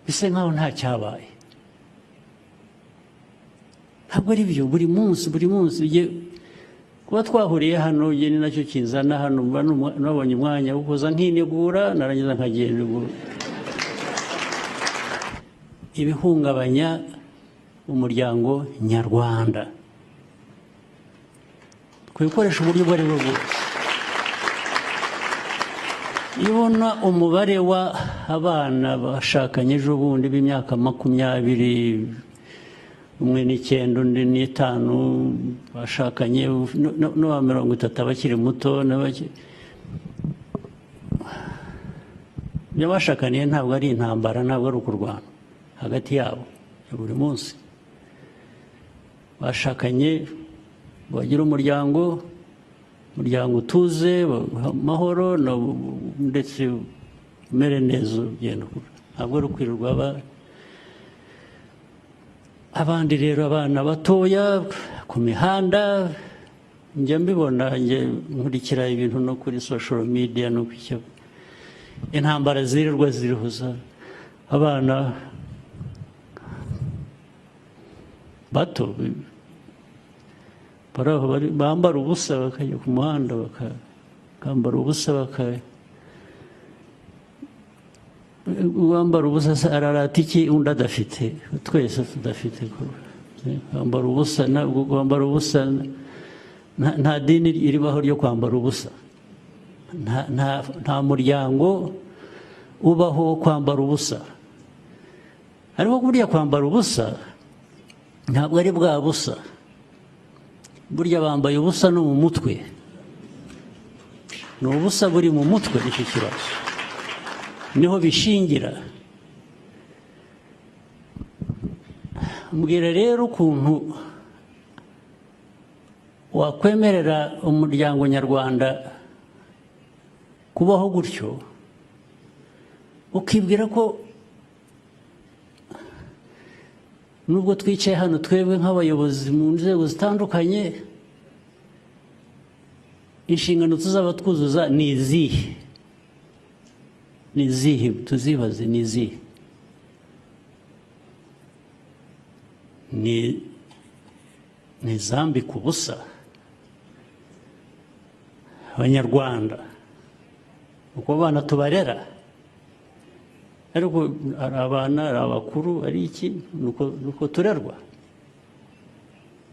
bisa nkaho nta cyabaye. Ntabwo ari byo. Buri munsi kuba twahuriye hano ni nacyo kinzana hano. Nabonye umwanya wo kuza nkinegura, narangiza nkagenda. Ibihungabanya umuryango nyarwanda kubikoresha uburyo bwo ari bwo bwose. Iyo ubona umubare wa abana bashakanye ejo bundi b'imyaka 20, umwe n'9 undi n'5 bashakanye n'uwa 30 abakiri muto n'abashakaniye, ntabwo ari intambara, ntabwo ari ukurwana hagati yabo ya buri munsi. Bashakanye bagira umuryango utuze, amahoro, ndetse umere neza ugenda. Ntabwo ari ukwirirwa abandi. Rero abana batoya ku mihanda, njya mbibona, nkurikira ibintu no kuri social media, no kwicyo intambara zirirwa zirihuza abana bato bambara ubusa bakajya ku muhanda, bakambara ubusa, uwambara ubusa ararata iki undi adafite, twese tudafite. Kwambara ubusa, kwambara ubusa, nta dini iribaho ryo kwambara ubusa. Nta muryango ubaho kwambara ubusa. Ariko burya kwambara ubusa ntabwo ari bwa busa. Burya bambaye ubusa no mu mutwe. Ni ubusa buri mu mutwe. Nicyo kibazo, niho bishingira. Mbwira rero ukuntu wakwemerera umuryango nyarwanda kubaho gutyo, ukibwira ko nubwo twicaye hano twebwe nk'abayobozi mu nzego zitandukanye, inshingano tuzaba twuzuza ni izihe? Ni izihe? Tuzibaze, ni izihe? Ni zambika ubusa abanyarwanda, uko abana tubarera. Ariko ari abana, ari abakuru, ari iki, nuko turerwa,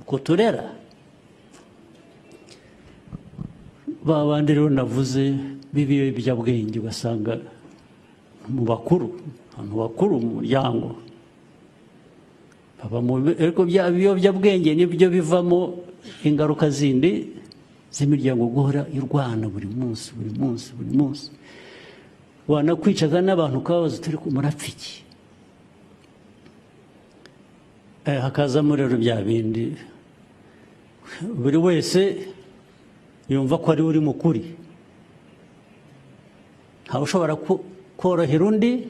uko turera. Ba bandi rero navuze b'ibiyobyabwenge, ugasanga mu bakuru, abantu bakuru mu muryango, ariko bya biyobyabwenge nibyo bivamo ingaruka zindi z'imiryango guhora irwana buri munsi. Wanakwicaza n'abantu ukababaza turi murapfa iki? Hakazamo rero bya bindi buri wese yumva ko ari uri mukuri. Ntawe ushobora korohera undi,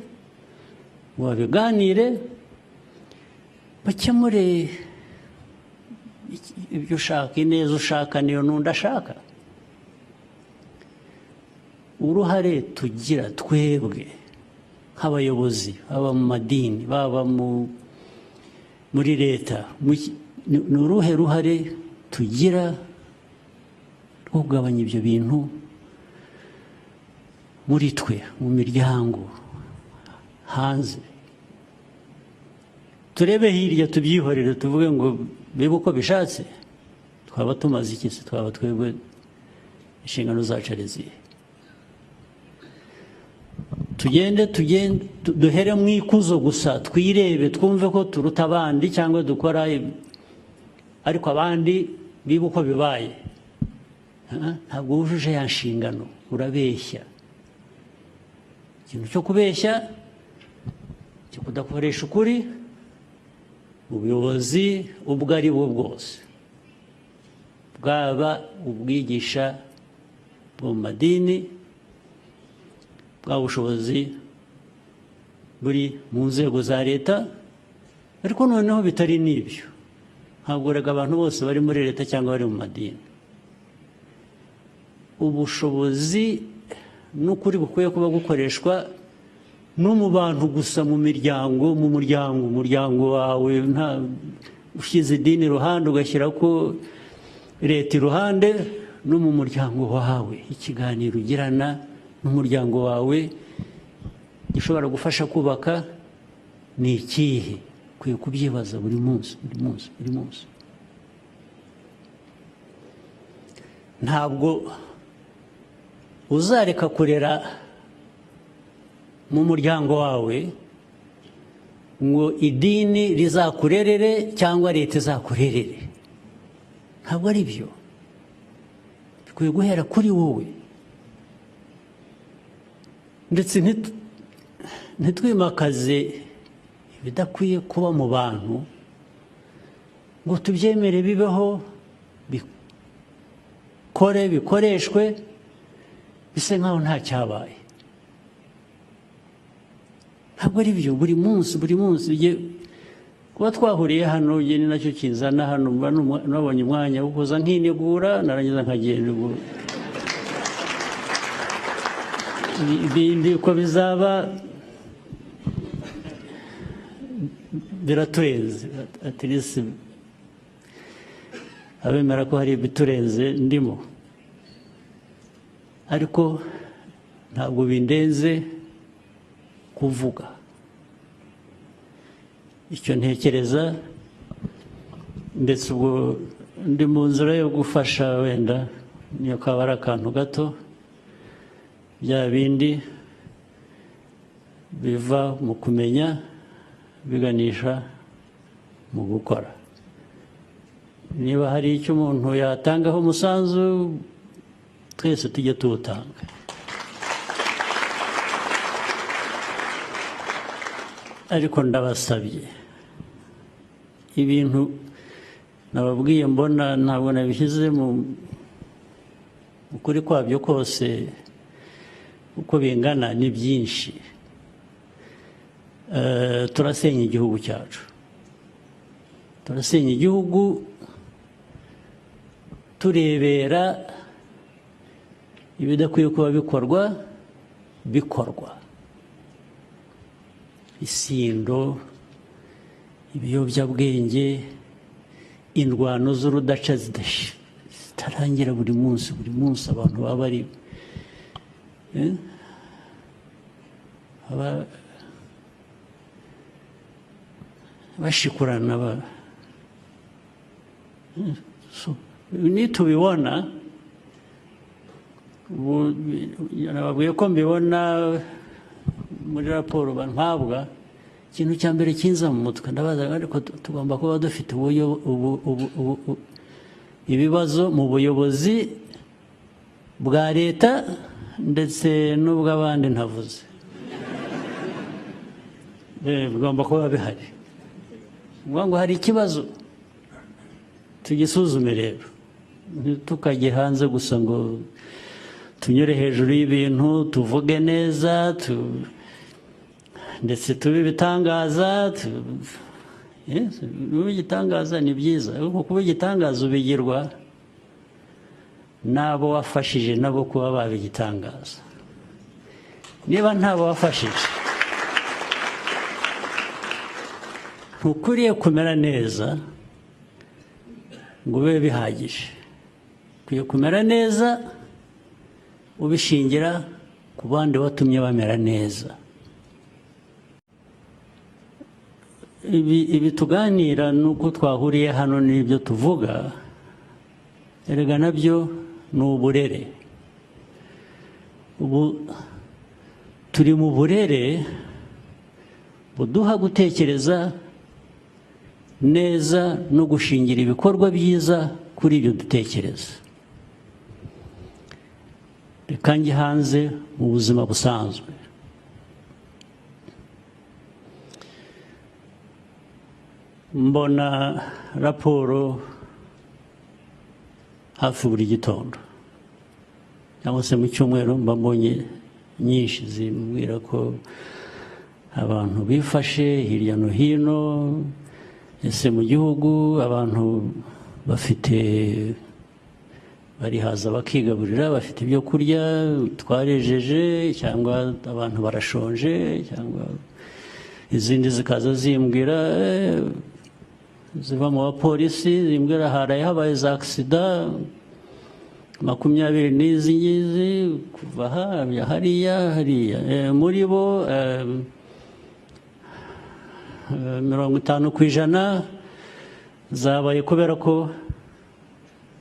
wabiganire, bakemure ibyo ushaka. Ineza ushaka niyo n'undi ashaka. Uruhare tugira twebwe nk'abayobozi, baba mu madini, baba muri leta, ni uruhe ruhare tugira rwo kugabanya ibyo bintu muri twe, mu miryango, hanze? Turebe hirya, tubyihorere, tuvuge ngo bibe uko bishatse. Twaba tumaze iki se? Twaba twebwe inshingano zacu ari izihe? Tugende duhere mu ikuzo gusa, twirebe, twumve ko turuta abandi cyangwa dukora, ariko abandi biba uko bibaye. Ntabwo wujuje ya nshingano, urabeshya. Ikintu cyo kubeshya, cyo kudakoresha ukuri, ubuyobozi ubwo ari bwo bwose, bwaba ubwigisha bwo mu madini, bwa bushobozi buri mu nzego za leta, ariko noneho bitari n'ibyo. Ntabwo rega abantu bose bari muri leta cyangwa bari mu madini. Ubushobozi n'ukuri bukwiye kuba gukoreshwa no mu bantu gusa, mu muryango wawe, nta ushyize idini iruhande ugashyira ko leta iruhande, no mu muryango wawe ikiganiro ugirana n'umuryango wawe gishobora gufasha kubaka ni ikihe? Ukwiye kubyibaza buri munsi. Ntabwo uzareka kurera mu muryango wawe ngo idini rizakurerere cyangwa leta izakurerere. Ntabwo ari byo. Bikwiye guhera kuri wowe. Ndetse ntitwimakaze ibidakwiye kuba mu bantu ngo tubyemere bibeho, bikoreshwe, bise nkaho nta cyabaye. Ntabwo ari byo. Buri munsi kuba twahuriye hano ni nacyo kinzana hano. Nabonye umwanya wo kuza nkinegura, narangiza nkagenda. Ibindi uko bizaba biraturenze. At least abemera ko hari ibiturenze ndimo, ariko ntabwo bindenze kuvuga icyo ntekereza. Ndetse ubwo ndi mu nzira yo gufasha, wenda niyo kaba ari akantu gato, bya bindi biva mu kumenya biganisha mu gukora. Niba hari icyo umuntu yatangaho umusanzu, twese tujye tuwutanga. Ariko ndabasabye, ibintu nababwiye mbona ntabwo nabishyize mu ukuri kwabyo kose uko bingana, ni byinshi. Turasenya igihugu cyacu, turasenya igihugu turebera ibidakwiye kuba bikorwa. Isindo, ibiyobyabwenge, indwano z'urudaca zitarangira buri munsi abantu baba bari bashikurana. Nitubibona, nababwiye ko mbibona muri raporo mpabwa, ikintu cya mbere kinza mu mutwe ndabaza, ariko tugomba kuba dufite ibibazo mu buyobozi bwa leta ndetse n'ubw'abandi ntavuze. Bigomba kuba bihari. Ngo hari ikibazo, tugisuzume rero. Ntitukajye hanze gusa ngo tunyure hejuru y'ibintu, tuvuge neza, ndetse tube ibitangaza. Igitangaza ni byiza, ariko kuba igitangaza ubigirwa n'abo wafashije nabo kuba baba igitangaza. Niba ntabo wafashije, ntukwiriye kumera neza ngo ube bihagije. Ukwiye kumera neza ubishingira ku bandi watumye bamera neza. Ibi tuganira nuko twahuriye hano n'ibyo tuvuga, erega nabyo ni uburere. Ubu turi mu burere buduha gutekereza neza no gushingira ibikorwa byiza kuri ibyo dutekereza. Reka njye hanze mu buzima busanzwe. Mbona raporo hafi buri gitondo, cyangwa se mu cyumweru mba mbonye nyinshi zimbwira ko abantu bifashe hirya no hino, ese mu gihugu abantu bafite barihaza bakigaburira, bafite ibyo kurya, twarejeje cyangwa abantu barashonje, cyangwa izindi zikaza zimbwira ziva mu bapolisi zimbwira haraye habaye za agisida 20 n'izi ngizi kuva hariya muri bo 50% zabaye kubera ko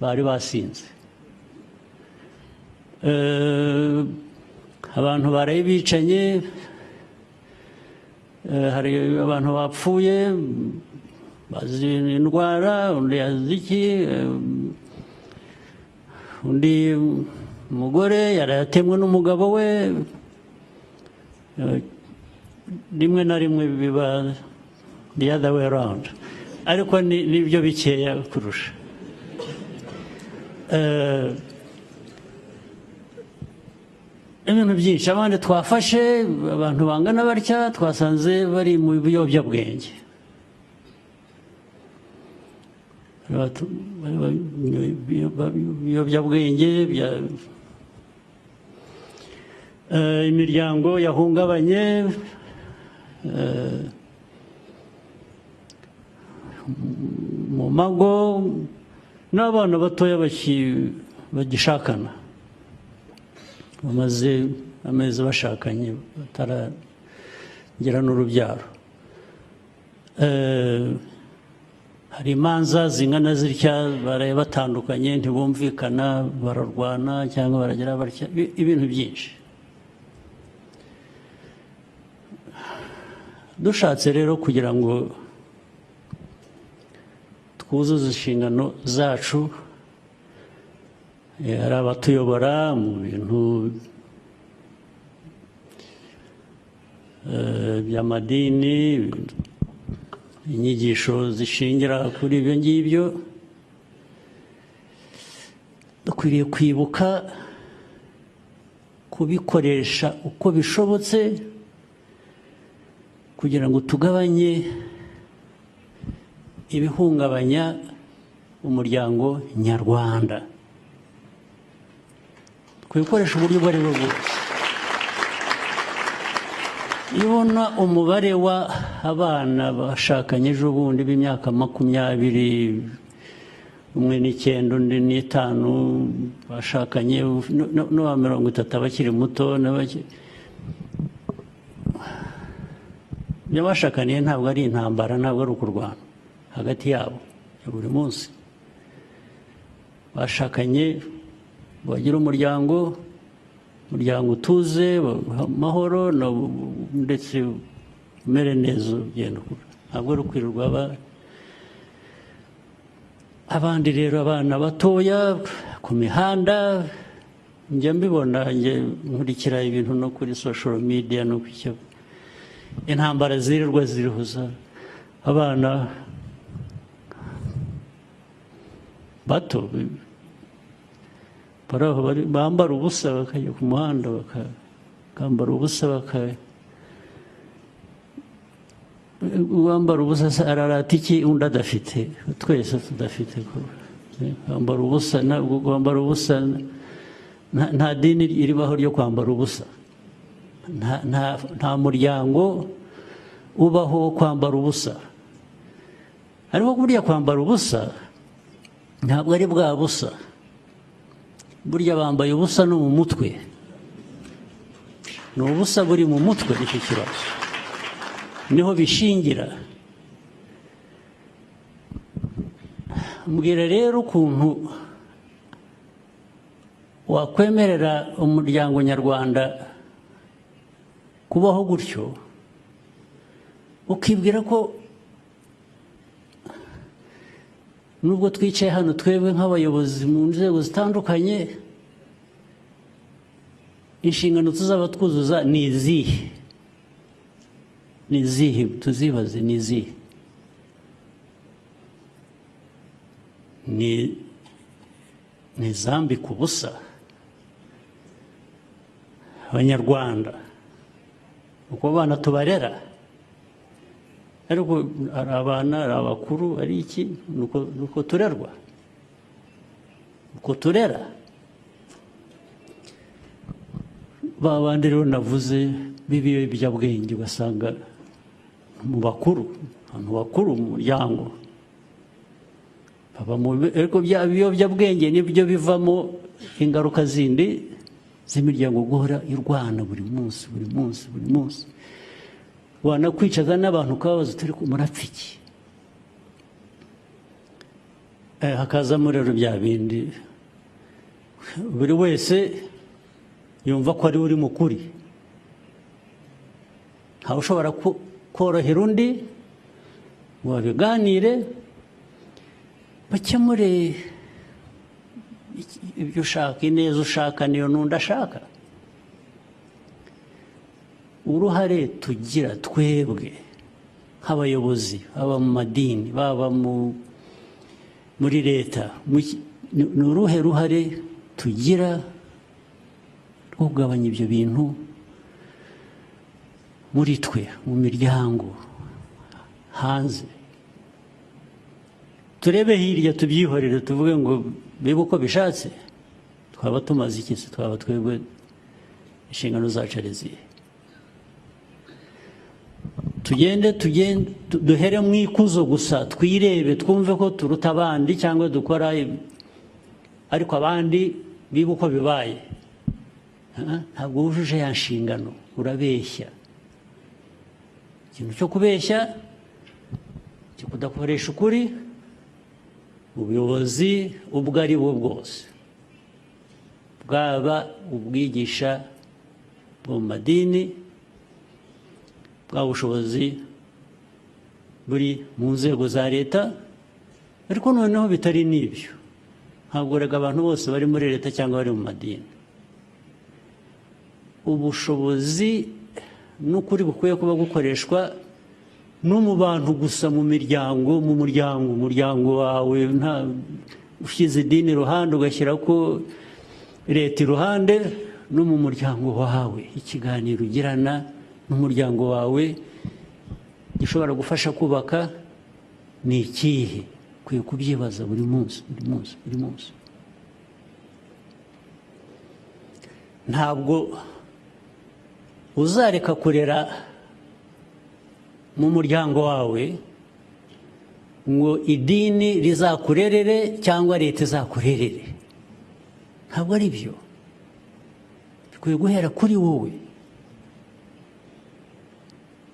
bari basinze. Abantu baraye bicanye, hari abantu bapfuye bazi indwara, undi yazi iki, undi mugore yaratemwe n'umugabo we, rimwe na rimwe biba the other way around, ariko nibyo bikeya kurusha. Ibintu byinshi abandi twafashe, abantu bangana batya twasanze bari mu biyobyabwenge, imiryango yahungabanye, mu mago n'abana batoya bagishakana, bamaze amezi bashakanye bataragira n'urubyaro. Hari imanza zingana zitya baraye batandukanye, ntibumvikana, bararwana cyangwa baragira batya, ibintu byinshi. Dushatse rero kugira ngo twuzuze inshingano zacu, hari abatuyobora mu bintu by'amadini, inyigisho zishingira kuri ibyo ngibyo, dukwiriye kwibuka kubikoresha uko bishobotse kugira ngo tugabanye ibihungabanya umuryango nyarwanda. Kubikoresha uburyo ubwo ari bwo bwose. Iyo ubona umubare wa abana bashakanye ejo bundi b'imyaka 20, 19, undi 5 bashakanye, n'uwa 30 abakiri muto, ibyo bashakaniye ntabwo ari intambara, ntabwo ari ukurwana hagati yabo ya buri munsi. Bashakanye bagira umuryango utuze, amahoro, ndetse umere neza, ugenda ukura. Ntabwo ari ukwirirwa abandi. Rero abana batoya ku mihanda, njya mbibona, nkurikira ibintu no kuri social media no ku cyo intambara zirirwa zirihuza abana bato bambara ubusa bakajya ku muhanda, bakambara ubusa, uwambara ubusa ararata iki undi adafite, twese tudafite. Kwambara ubusa, kwambara ubusa, nta dini iribaho ryo kwambara ubusa. Nta muryango ubaho kwambara ubusa. Ariko burya kwambara ubusa ntabwo ari bwa busa, burya bambaye ubusa no mu mutwe. Ni ubusa buri mu mutwe, nicyo kibazo, niho bishingira. Mbwira rero ukuntu wakwemerera umuryango nyarwanda kubaho gutyo, ukibwira ko nubwo twicaye hano twebwe nk'abayobozi mu nzego zitandukanye, inshingano tuzaba twuzuza ni izihe? Ni izihe? Tuzibaze, ni izihe? Ni izambika ubusa abanyarwanda, uko abana tubarera, ariko ari abana, ari abakuru, ari iki, nuko turerwa. uko turera ba bandi rero navuze b'ibiyobyabwenge ugasanga mu bakuru abantu bakuru mu muryango ariko bya biyobyabwenge nibyo bivamo ingaruka zindi z'imiryango guhora irwana buri munsi buri munsi buri munsi wanakwicaza n'abantu ukababaza turi murapfa iki hakazamo rero bya bindi buri wese yumva ko ari uri mukuri ntawe ushobora korohera undi ngo babiganire bakemure ibyo ushaka ineza ushaka niyo n'undi ashaka uruhare tugira twebwe nk'abayobozi baba mu madini baba muri leta ni uruhe ruhare tugira rwo kugabanya ibyo bintu muri twe mu miryango hanze turebe hirya tubyihorere tuvuge ngo bibe uko bishatse twaba tumaze iki se twaba twebwe inshingano zacu ari izihe tugende duhere mu ikuzo gusa twirebe twumve ko turuta abandi cyangwa dukora ariko abandi bibe uko bibaye ntabwo wujuje ya nshingano urabeshya ikintu cyo kubeshya cyo kudakoresha ukuri ubuyobozi ubwo ari bwo bwose bwaba ubwigisha bwo mu madini bwa bushobozi buri mu nzego za leta ariko noneho bitari n'ibyo ntabwo rega abantu bose bari muri leta cyangwa bari mu madini ubushobozi n'ukuri bukwiye kuba gukoreshwa no mu bantu gusa mu muryango wawe nta ushyize idini iruhande ugashyira ko leta iruhande no mu muryango wawe ikiganiro ugirana n'umuryango wawe gishobora gufasha kubaka ni ikihe ukwiye kubyibaza buri munsi buri munsi buri munsi ntabwo uzareka kurera mu muryango wawe ngo idini rizakurerere cyangwa leta izakurerere ntabwo ari byo bikwiye guhera kuri wowe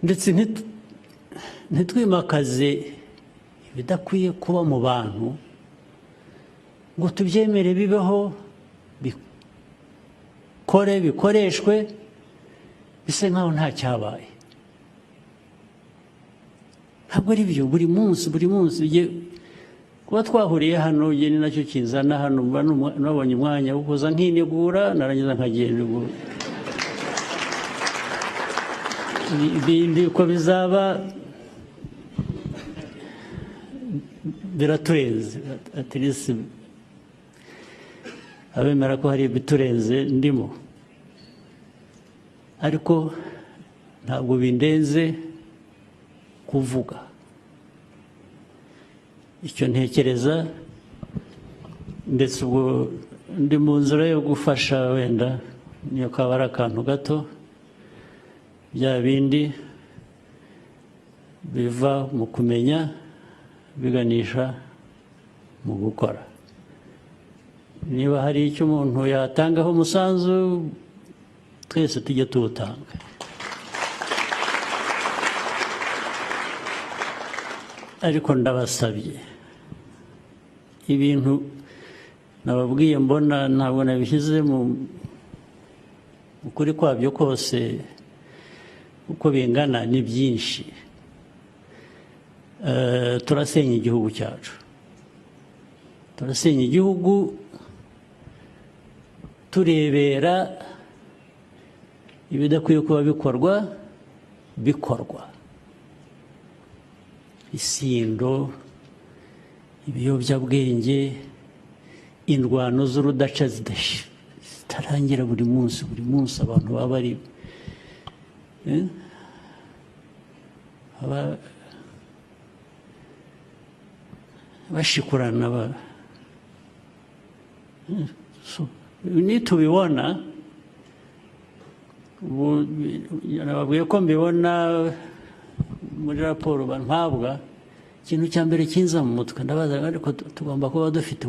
ndetse ntitwimakaze ibidakwiye kuba mu bantu ngo tubyemere bibeho bikoreshwe bise nkaho nta cyabaye ntabwo ari byo buri munsi kuba twahuriye hano ni nacyo kinzana hano nabonye umwanya wo kuza nkinegura narangiza nkagenda ibindi uko bizaba biraturenze atirisi abemera ko hari ibiturenze ndimo ariko ntabwo bindenze kuvuga icyo ntekereza ndetse ubwo ndi mu nzira yo gufasha wenda niyo kaba ari akantu gato bya bindi biva mu kumenya biganisha mu gukora niba hari icyo umuntu yatangaho umusanzu twese tujye tuwutanga ariko ndabasabye ibintu nababwiye mbona ntabwo nabishyize mu ukuri kwabyo kose uko bingana ni byinshi turasenya igihugu cyacu turasenya igihugu turebera ibidakwiye kuba bikorwa isindo ibiyobyabwenge indwano z'urudaca zitarangira buri munsi abantu baba bari bashikurana nitubibona nababwiye ko mbibona muri raporo mpabwa, ikintu cya mbere kinza mu mutwe ndabaza ariko tugomba kuba dufite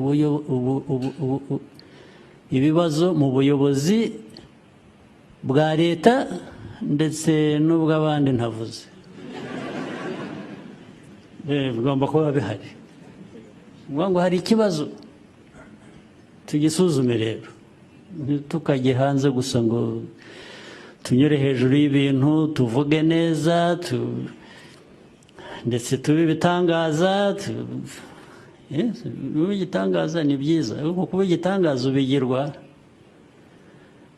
ibibazo mu buyobozi bwa leta ndetse n'ubw'abandi ntavuze, bigomba kuba bihari. Ngo hari ikibazo tugisuzume rero, ntitukajye hanze gusa ngo tunyure hejuru y'ibintu tuvuge neza ndetse tube ibitangaza. Kuba igitangaza ni byiza, ariko kuba igitangaza ubigirwa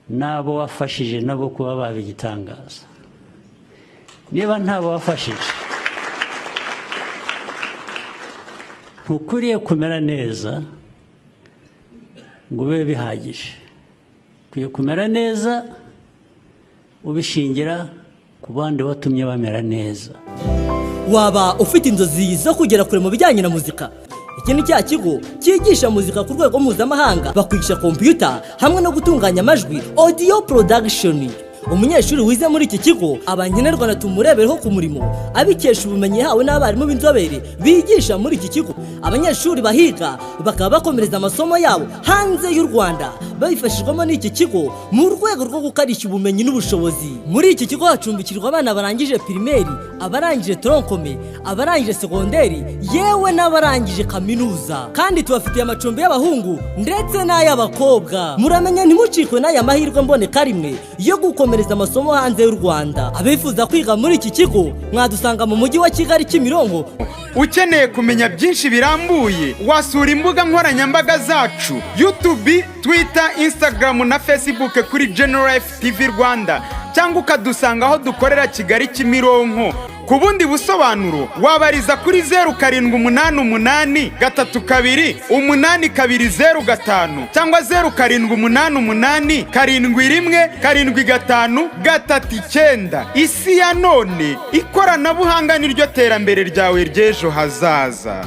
n'abo wafashije nabo kuba baba igitangaza. Niba ntabo wafashije ntukwiriye kumera neza ngo ube bihagije, ukwiye kumera neza ubishingira ku bandi watumye bamera neza. Waba ufite inzozi zo kugera kure mu bijyanye na muzika? Iki ni cya kigo cyigisha muzika ku rwego mpuzamahanga, bakwigisha computer hamwe no gutunganya amajwi, audio production. Umunyeshuri wize muri iki kigo abanyenerwa natumurebereho ku murimo abikesha ubumenyi yahawe n'abarimu b'inzobere bigisha muri iki kigo. Abanyeshuri bahiga bakaba bakomereza amasomo yabo hanze y'u Rwanda babifashijwemo n'iki kigo mu rwego rwo gukarishya ubumenyi n'ubushobozi. Muri iki kigo hacumbikirwa abana barangije primaire, abarangije troncome, abarangije segonderi, yewe n'abarangije kaminuza. Kandi tubafitiye amacumbi y'abahungu ndetse n'ay'abakobwa. Muramenya ntimucikwe n'aya mahirwe mboneka rimwe yo gukomereza amasomo hanze y'u Rwanda. Abifuza kwiga muri iki kigo mwadusanga mu mujyi wa Kigali Kimironko. Ukeneye kumenya byinshi birambuye wasura imbuga nkoranyambaga zacu YouTube, Twitter, Instagram na Facebook kuri General TV Rwanda, cyangwa ukadusanga aho dukorera Kigali Kimironko. Ku bundi busobanuro wabariza kuri 0788328205 cyangwa 0788717539. Isi ya none, ikoranabuhanga niryo terambere ryawe ry'ejo hazaza.